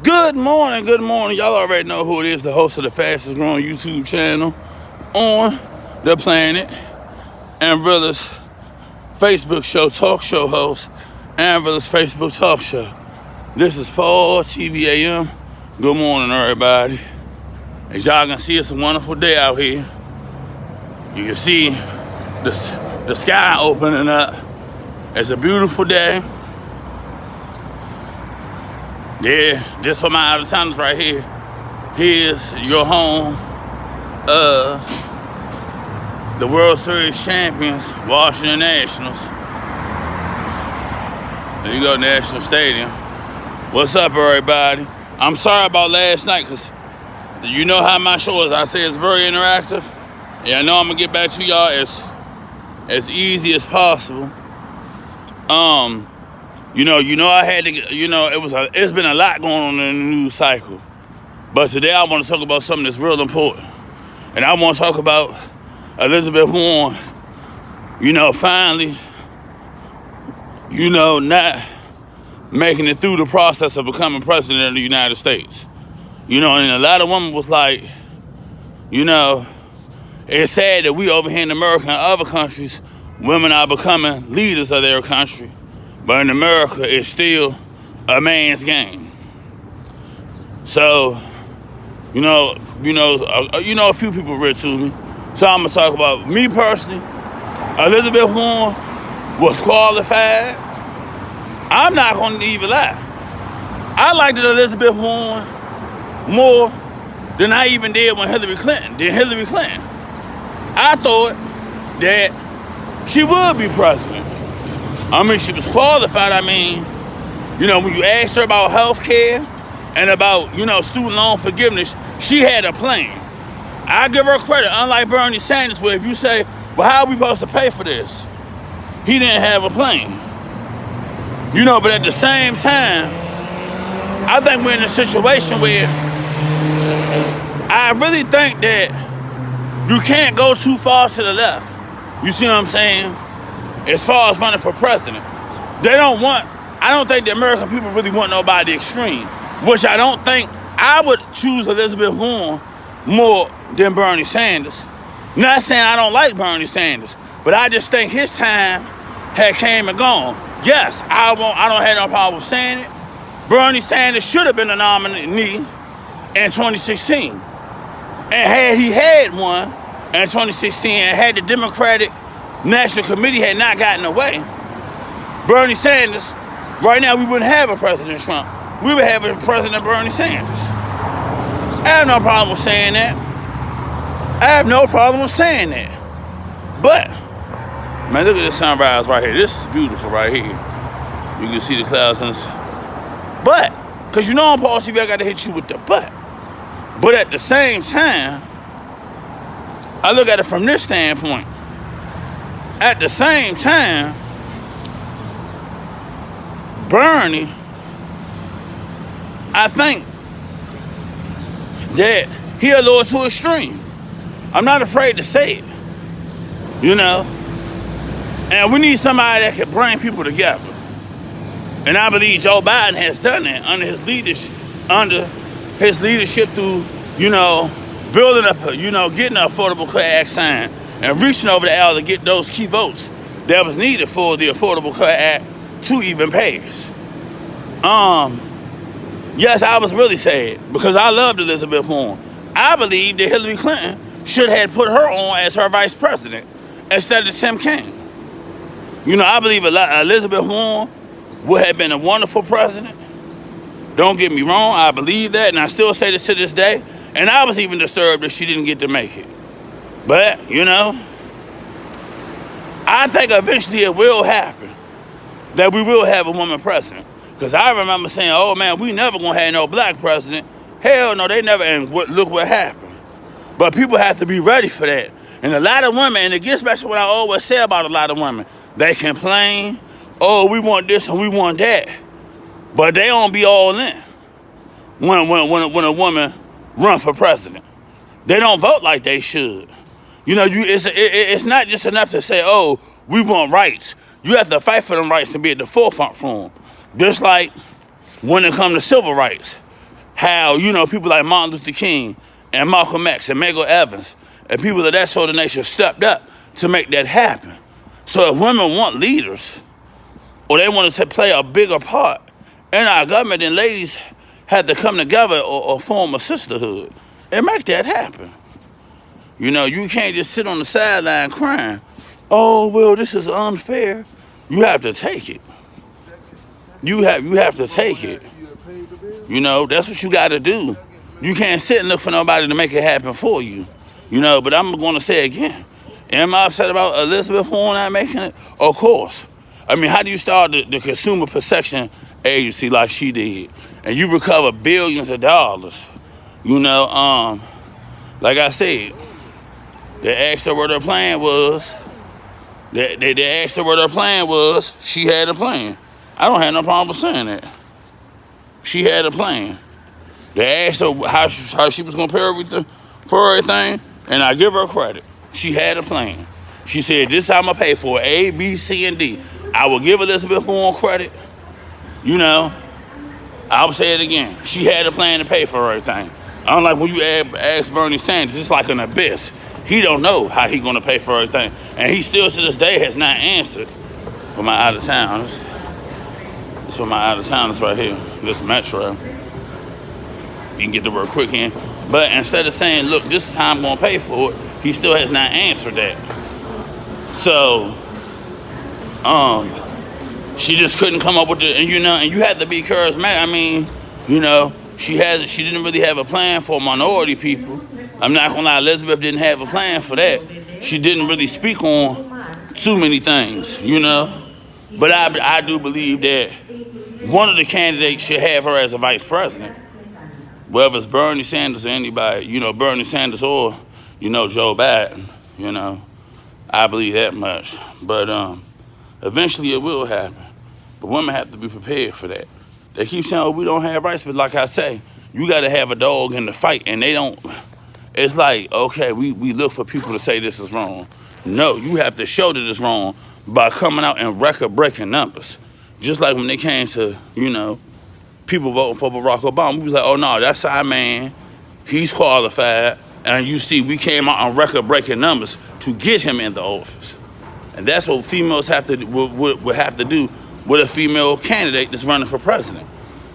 Good morning, good morning. Y'all already know who it is, the host of the fastest growing YouTube channel on the planet, Ambrilla's Facebook show, talk show host, Ambrilla's Facebook talk show. This is Paul, TVAM. Good morning, everybody. As y'all can see, it's a wonderful day out here. You can see the sky opening up. It's a beautiful day. Yeah, just for my out-of-towners right here. Here's your home of the World Series champions, Washington Nationals. There you go, National Stadium. What's up, everybody? I'm sorry about last night, because you know how my show is. I say it's very interactive. And I know I'm going to get back to y'all as easy as possible. I had to, it's been a lot going on in the news cycle. But today I want to talk about something that's real important. And I want to talk about Elizabeth Warren, finally, not making it through the process of becoming president of the United States. And a lot of women was like, it's sad that we over here in America and other countries, women are becoming leaders of their country. But in America, it's still a man's game. So, a few people read to me. So I'm gonna talk about me personally. Elizabeth Warren was qualified. I'm not gonna even lie. I liked Elizabeth Warren more than I even did when Hillary Clinton did Hillary Clinton. I thought that she would be president. She was qualified. When you asked her about health care and about, student loan forgiveness, she had a plan. I give her credit, unlike Bernie Sanders, where if you say, well, how are we supposed to pay for this? He didn't have a plan. But at the same time, I think we're in a situation where I really think that you can't go too far to the left. You see what I'm saying? As far as running for president. I don't think the American people really want nobody extreme, which I don't think I would choose Elizabeth Warren more than Bernie Sanders. Not saying I don't like Bernie Sanders, but I just think his time had came and gone. Yes, I don't have no problem with saying it. Bernie Sanders should have been a nominee in 2016. And had he had one in 2016 and had the Democratic National Committee had not gotten away, Bernie Sanders, right now we wouldn't have a President Trump. We would have a President Bernie Sanders. I have no problem with saying that. But, man, look at this sunrise right here. This is beautiful right here. You can see the clouds and but, because on Paul TV, I got to hit you with the but. But at the same time, I look at it from this standpoint. At the same time, Bernie, I think that he a little too extreme. I'm not afraid to say it, And we need somebody that can bring people together. And I believe Joe Biden has done that under his leadership through, building up, getting the Affordable Care Act signed and reaching over the aisle to get those key votes that was needed for the Affordable Care Act to even pass. Yes, I was really sad because I loved Elizabeth Warren. I believe that Hillary Clinton should have put her on as her vice president instead of Tim Kaine. I believe Elizabeth Warren would have been a wonderful president. Don't get me wrong, I believe that, and I still say this to this day. And I was even disturbed that she didn't get to make it. But, I think eventually it will happen that we will have a woman president. Because I remember saying, oh man, we never gonna have no black president. Hell no, they never, and look what happened. But people have to be ready for that. And a lot of women, and it gets back to what I always say about a lot of women, they complain, oh, we want this and we want that. But they don't be all in when a woman run for president. They don't vote like they should. It's not just enough to say, oh, we want rights. You have to fight for them rights and be at the forefront for them. Just like when it comes to civil rights. how, people like Martin Luther King and Malcolm X and Medgar Evers and people of that sort of nature stepped up to make that happen. So if women want leaders or they want to play a bigger part in our government, then ladies have to come together or form a sisterhood and make that happen. You can't just sit on the sideline crying, oh, well, this is unfair. You have to take it. You have to take it. That's what you got to do. You can't sit and look for nobody to make it happen for you. But I'm going to say again, am I upset about Elizabeth Warren not making it? Of course. I mean, how do you start the Consumer Protection Agency like she did, and you recover billions of dollars? Like I said, they asked her what her plan was. They asked her what her plan was. She had a plan. I don't have no problem with saying that. She had a plan. They asked her how she was going to pay for everything, and I give her credit. She had a plan. She said, this is how I'm going to pay for it, A, B, C, and D. I will give Elizabeth Warren credit. I'll say it again. She had a plan to pay for everything. Unlike when you ask Bernie Sanders, it's like an abyss. He don't know how he going to pay for everything. And he still to this day has not answered. For my out-of-towners. It's for my out-of-towners right here. This Metro. You can get the word quick in. But instead of saying, look, this is how I'm going to pay for it, he still has not answered that. So, she just couldn't come up with it. And you had to be charismatic. I mean, she didn't really have a plan for minority people. I'm not gonna lie, Elizabeth didn't have a plan for that. She didn't really speak on too many things, But I do believe that one of the candidates should have her as a vice president. Whether it's Bernie Sanders or anybody, Bernie Sanders or, Joe Biden, I believe that much. But eventually it will happen. But women have to be prepared for that. They keep saying, oh, we don't have rights, but like I say, you gotta have a dog in the fight, and they don't. It's like, okay, we look for people to say this is wrong. No, you have to show that it's wrong by coming out in record-breaking numbers. Just like when they came to, people voting for Barack Obama, we was like, oh no, that's our man. He's qualified. And you see, we came out on record-breaking numbers to get him in the office. And that's what females would have to do with a female candidate that's running for president.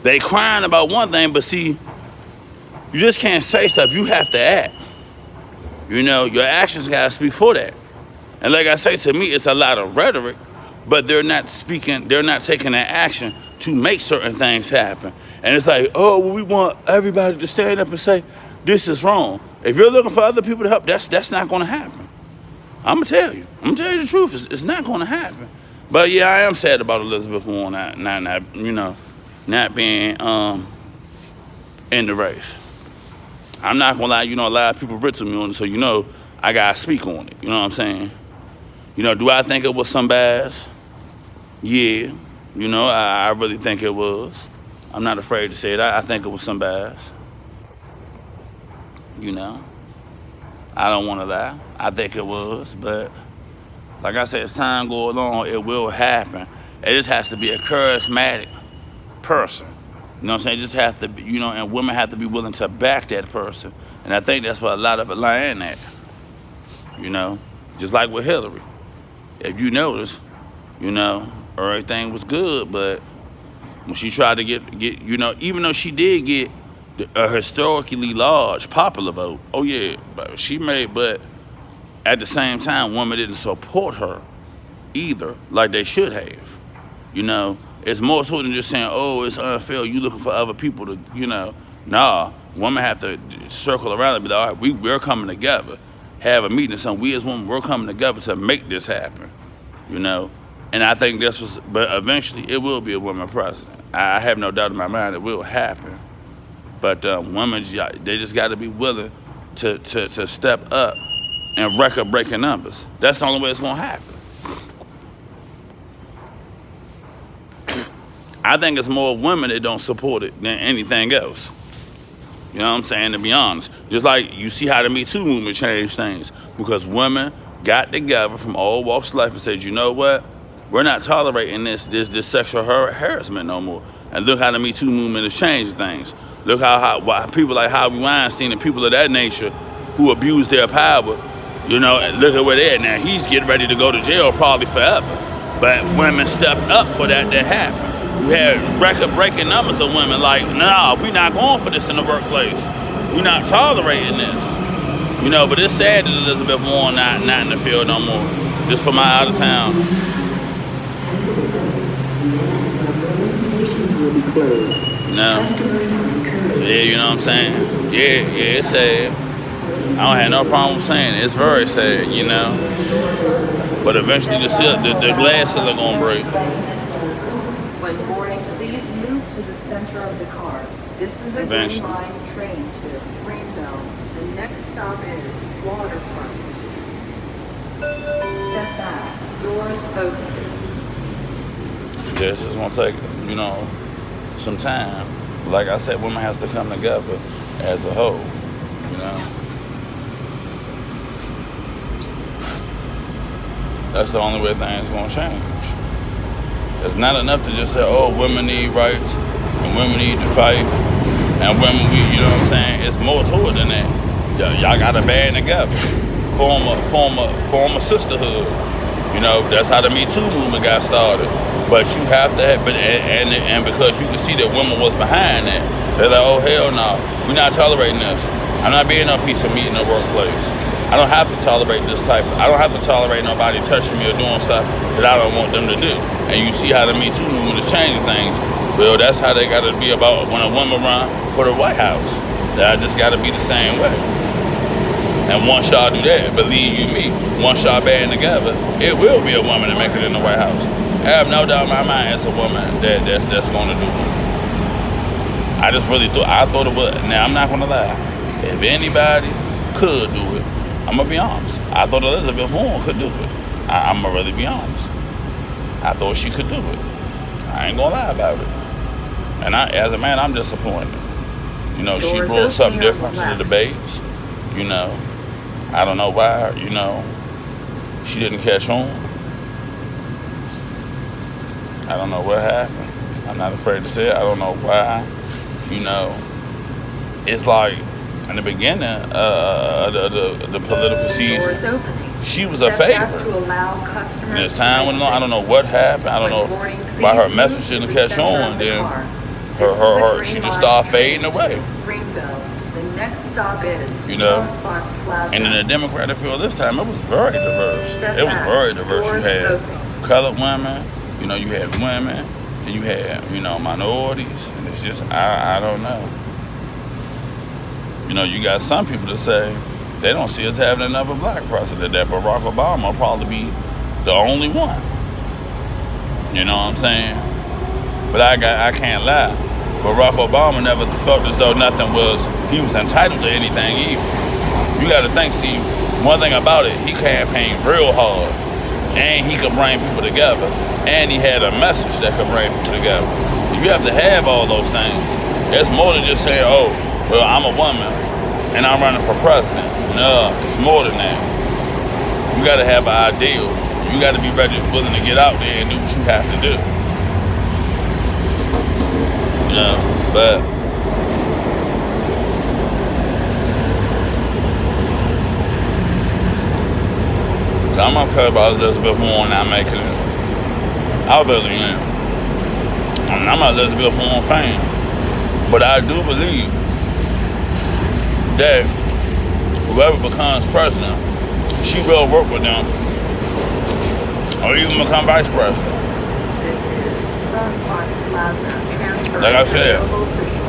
They crying about one thing, but see, you just can't say stuff. You have to act. Your actions gotta speak for that. And like I say, to me, it's a lot of rhetoric, but they're not taking that action to make certain things happen. And it's like, oh, well, we want everybody to stand up and say, this is wrong. If you're looking for other people to help, that's not gonna happen. I'm gonna tell you the truth, it's not gonna happen. But yeah, I am sad about Elizabeth Warren not being in the race. I'm not gonna lie, a lot of people written to me on it, so I gotta speak on it. You know what I'm saying? Do I think it was some bias? Yeah. I really think it was. I'm not afraid to say it. I think it was some bias. I don't want to lie. I think it was, but like I said, as time goes along, it will happen. It just has to be a charismatic person. You know what I'm saying? It just have to be, and women have to be willing to back that person. And I think that's what a lot of it lie in at. Just like with Hillary. If you notice, everything was good, but when she tried to get, even though she did get a historically large popular vote, oh yeah, but at the same time, women didn't support her either, like they should have. It's more so than just saying, oh, it's unfair, you looking for other people to, Nah, women have to circle around and be like, all right, we're coming together, have a meeting or something. We as women, we're coming together to make this happen, And I think but eventually it will be a woman president. I have no doubt in my mind it will happen. But women, they just got to be willing to step up in record-breaking numbers. That's the only way it's going to happen. I think it's more women that don't support it than anything else. You know what I'm saying? To be honest. Just like you see how the Me Too movement changed things. Because women got together from all walks of life and said, you know what? We're not tolerating this sexual harassment no more. And look how the Me Too movement is changing things. Look how people like Harvey Weinstein and people of that nature who abuse their power, you know, look at where they're at now. He's getting ready to go to jail probably forever. But women stepped up for that to happen. We had record-breaking numbers of women like, nah, we're not going for this in the workplace. We're not tolerating this. You know, but it's sad that Elizabeth Warren not in the field no more. Just for my out of town. Stations will be closed. No. Customers are encouraged. Yeah, you know what I'm saying? Yeah, it's sad. I don't have no problem saying it. It's very sad, you know. But eventually the glass ceiling gonna break. When boarding, please move to the center of the car. This is a Green Line train to Greenbelt. The next stop is Waterfront. Step back. Doors closing. Yeah, it's just gonna take, you know, some time. Like I said, women has to come together as a whole, you know. That's the only way things gonna change. It's not enough to just say, oh, women need rights and women need to fight and women, you know what I'm saying? It's more to it than that. Y'all gotta band together, form a sisterhood. You know, that's how the Me Too movement got started. But you have to have, and because you can see that women was behind that, they're like, oh hell no, we're not tolerating this. I'm not being no piece of meat in the workplace. I don't have to tolerate this type. I don't have to tolerate nobody touching me or doing stuff that I don't want them to do. And you see how the Me Too movement is changing things. Well, that's how they got to be about when a woman run for the White House. That just got to be the same way. And once y'all do that, believe you me, once y'all band together, it will be a woman to make it in the White House. I have no doubt in my mind it's a woman that's going to do it. I just really thought, it was. Now, I'm not going to lie. If anybody could do it, I'm going to be honest. I thought Elizabeth Warren could do it. I'm going to really be honest. I thought she could do it. I ain't going to lie about it. And as a man, I'm disappointed. You know, she brought something different to the debates. You know, I don't know why, you know, she didn't catch on. I don't know what happened. I'm not afraid to say it. I don't know why. You know, it's like in the beginning, the political season, she was a favorite. And as time went on, I don't know what happened. I don't know if why her message didn't catch on. Then her she just started fading away. Next stop is, you know, and in the Democratic field this time, it was very diverse. It was very diverse. You had colored women, you know, you had women, and you had, you know, minorities, and it's just, I don't know. You know, you got some people that say they don't see us having another black president, that Barack Obama will probably be the only one. You know what I'm saying? But I can't lie. Barack Obama never felt as though he was entitled to anything either. You gotta think, see, one thing about it, he campaigned real hard. And he could bring people together. And he had a message that could bring people together. You have to have all those things. It's more than just saying, oh, well, I'm a woman and I'm running for president. No, it's more than that. You gotta have an ideal. You gotta be willing to get out there and do what you have to do. You know, but I'm not care about Elizabeth Warren not making it. I really am. I mean, I'm an Elizabeth Warren fan, but I do believe that whoever becomes president, she will work with them, or even become vice president. This is Park Plaza. Transfer like I said,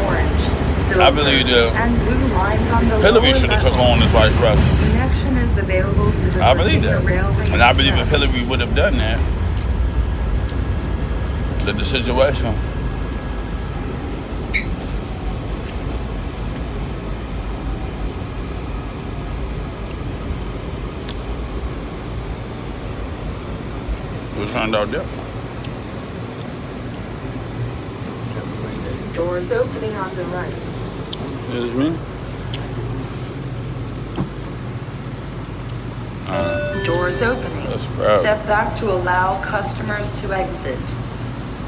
orange, silver, I believe that and blue lines on the Hillary should have took on as vice president. Connection is available to the I believe that. railway. And I believe if Hillary would have done that, that the situation would have turned out different. Doors opening on the right. Excuse me? Doors opening. That's right. Step back to allow customers to exit.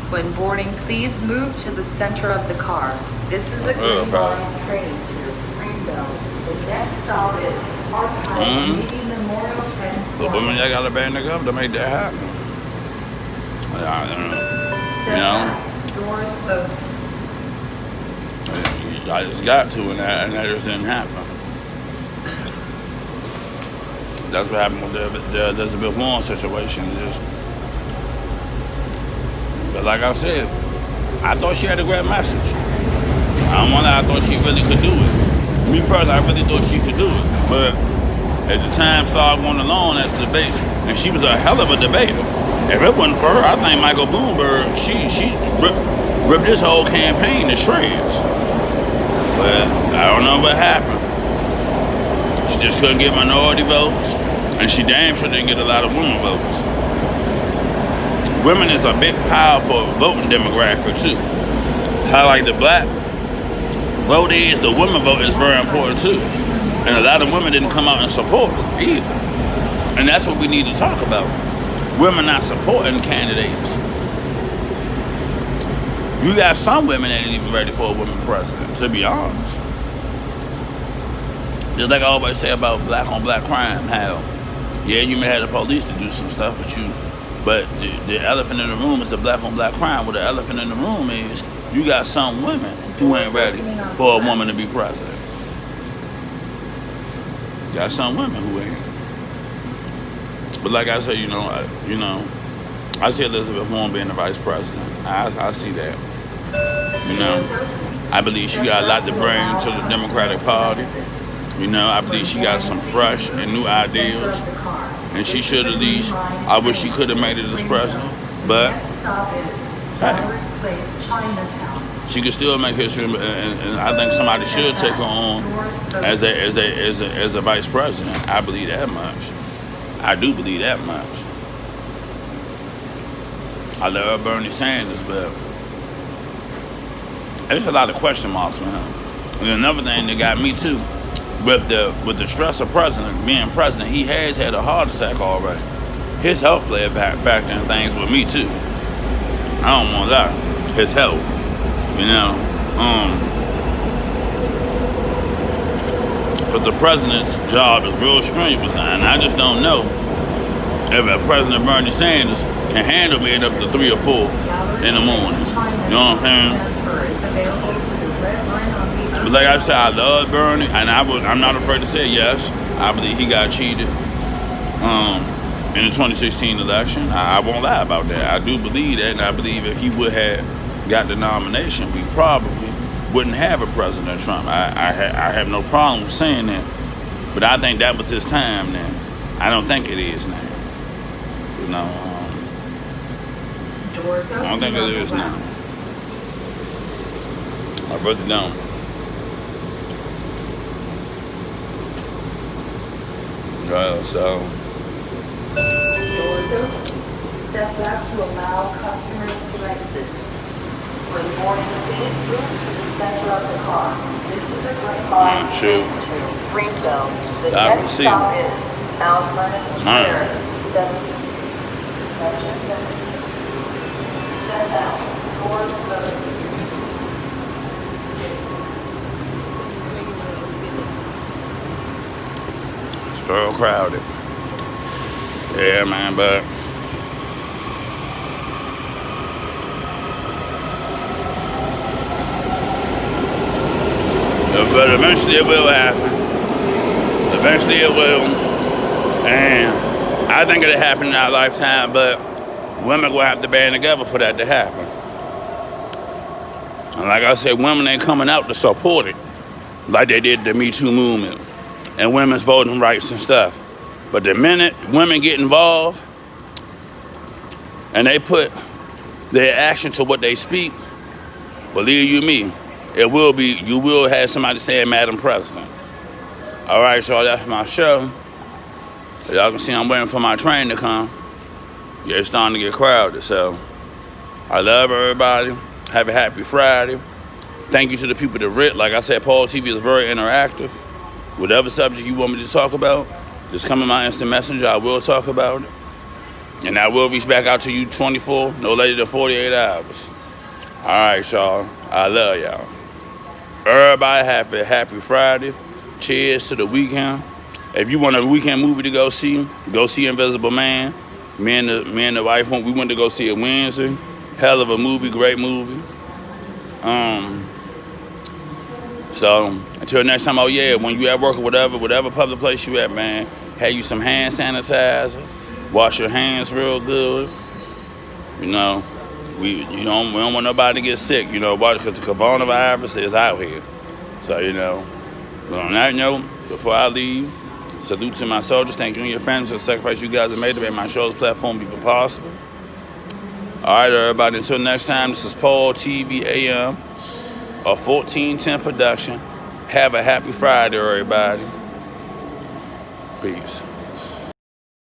When boarding, please move to the center of the car. This is a Green Line train to Greenbelt. The next stop is Archives Navy Memorial Penn. But women, y'all gotta band together to make that happen. Step back. Doors closed. I just got to, and that just didn't happen. That's what happened with the Elizabeth Warren situation. But like I said, I thought she had a great message. I don't want to. I thought she really could do it. Me personally, I really thought she could do it. But as the time started going along, that's the debates, and she was a hell of a debater. If it wasn't for her, I think Michael Bloomberg, she ripped this whole campaign to shreds. But I don't know what happened. She just couldn't get minority votes, and she damn sure didn't get a lot of women votes. Women is a big, powerful voting demographic too. How like the black vote is, the women vote is very important too. And a lot of women didn't come out and support her either. And that's what we need to talk about. Women not supporting candidates. You got some women that ain't even ready for a woman president, to be honest. Just like I always say about black on black crime, how, yeah, you may have the police to do some stuff, but the elephant in the room is the black on black crime. What the elephant in the room is, you got some women who ain't ready for a woman to be president. You got some women who ain't. But like I said, I see Elizabeth Warren being the vice president. I see that. I believe she got a lot to bring to the Democratic Party. I believe she got some fresh and new ideas. And she should at least, I wish she could have made it as president. But, hey, she could still make history, and I think somebody should take her on as the vice president. I believe that much. I do believe that much. I love Bernie Sanders, but there's a lot of question marks with him. And another thing that got me too, with the stress of being president, he has had a heart attack already. His health played a factor in things with me too. I don't want to lie. His health, But the president's job is real strenuous, and I just don't know if President Bernie Sanders can handle being up to 3 or 4 in the morning. You know what I'm saying? But like I said, I love Bernie, and I'm not afraid to say yes. I believe he got cheated in the 2016 election. I won't lie about that. I do believe that, and I believe if he would have got the nomination, we probably wouldn't have a President Trump. I have no problem with saying that, but I think that was his time then. I don't think it is now. I don't think it is now. I really don't. So. Doors open. Step back to allow customers to exit. When boarding, please move to the center of the car. This is a Green Line train to Greenbelt. The next stop is Mount Vernon Square. Step out. Doors closed. Real crowded. Yeah, man, but eventually it will happen. Eventually it will. And I think it'll happen in our lifetime, but women will have to band together for that to happen. And like I said, women ain't coming out to support it like they did the Me Too movement and women's voting rights and stuff. But the minute women get involved and they put their action to what they speak, believe you me, you will have somebody saying Madam President. All right, y'all, that's my show. Y'all can see I'm waiting for my train to come. Yeah, it's starting to get crowded, so I love everybody. Have a happy Friday. Thank you to the people that writ. Like I said, Paul TV is very interactive. Whatever subject you want me to talk about, just come in my instant messenger. I will talk about it. And I will reach back out to you 24, no later than 48 hours. All right, y'all. I love y'all. Everybody happy Friday. Cheers to the weekend. If you want a weekend movie to go see Invisible Man. Me and the wife we went to go see it Wednesday. Hell of a movie, great movie. So until next time, oh yeah, when you at work or whatever public place you at, man, have you some hand sanitizer. Wash your hands real good. You know, we don't want nobody to get sick. You know, because the coronavirus is out here. So but on that note, before I leave, salute to my soldiers. Thank you and your friends for the sacrifice you guys have made to make my show's platform be possible. All right, everybody. Until next time, this is Paul TV AM, a 1410 production. Have a happy Friday, everybody. Peace.